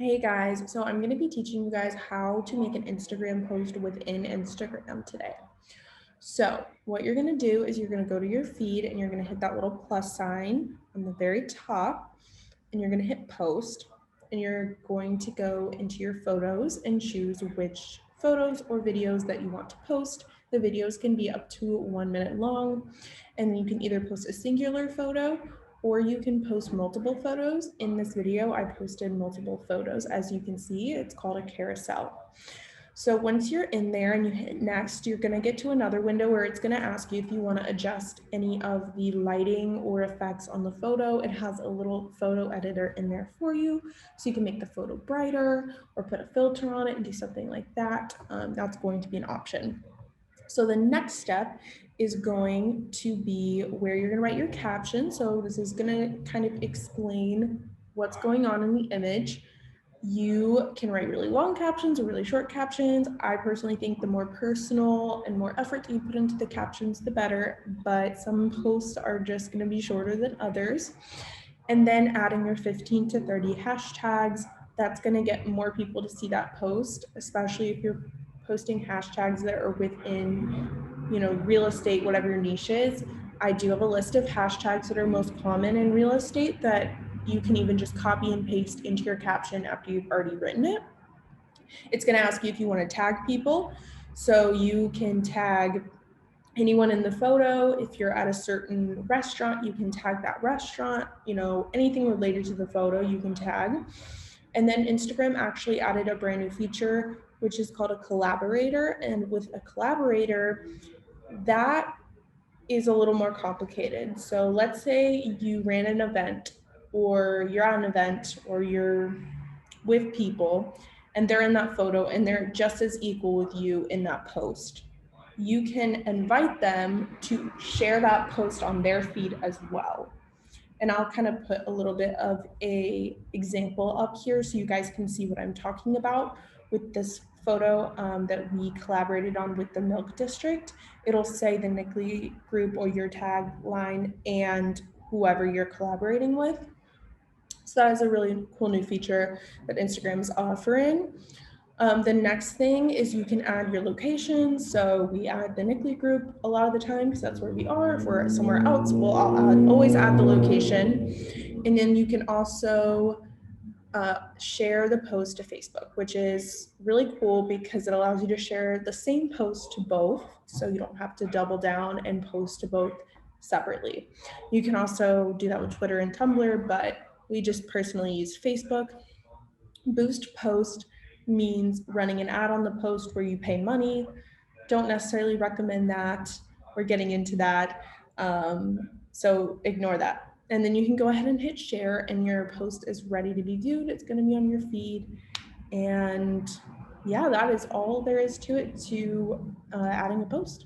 Hey guys, so I'm going to be teaching you guys how to make an Instagram post within Instagram today. So what you're going to do is you're going to go to your feed and you're going to hit that little plus sign on the very top and you're going to hit post and you're going to go into your photos and choose which photos or videos that you want to post. The videos can be up to 1 minute long and you can either post a singular photo or you can post multiple photos. In this video, I posted multiple photos. As you can see, it's called a carousel. So once you're in there and you hit next, you're gonna get to another window where it's gonna ask you if you wanna adjust any of the lighting or effects on the photo. It has a little photo editor in there for you. So you can make the photo brighter or put a filter on it and do something like that. That's going to be an option. So the next step is going to be where you're gonna write your caption. So this is gonna kind of explain what's going on in the image. You can write really long captions or really short captions. I personally think the more personal and more effort that you put into the captions, the better, but some posts are just gonna be shorter than others. And then adding your 15 to 30 hashtags, that's gonna get more people to see that post, especially if you're posting hashtags that are within, real estate, whatever your niche is. I do have a list of hashtags that are most common in real estate that you can even just copy and paste into your caption after you've already written it. It's going to ask you if you want to tag people. So you can tag anyone in the photo. If you're at a certain restaurant, you can tag that restaurant. Anything related to the photo, you can tag. And then Instagram actually added a brand new feature, which is called a collaborator. And with a collaborator, that is a little more complicated. So let's say you ran an event or you're at an event or you're with people and they're in that photo and they're just as equal with you in that post. You can invite them to share that post on their feed as well. And I'll kind of put a little bit of a example up here so you guys can see what I'm talking about with this photo that we collaborated on with the Milk District. It'll say the Nickley Group or your tagline and whoever you're collaborating with. So that is a really cool new feature that Instagram is offering. The next thing is you can add your location. So we add the Nickley Group a lot of the time because that's where we are. If we're somewhere else, we'll always add the location. And then you can also share the post to Facebook, which is really cool because it allows you to share the same post to both. So you don't have to double down and post to both separately. You can also do that with Twitter and Tumblr, but we just personally use Facebook. Boost post means running an ad on the post where you pay money. Don't necessarily recommend that. We're getting into that. So ignore that. And then you can go ahead and hit share and your post is ready to be viewed. It's going to be on your feed. And yeah, that is all there is to it to adding a post.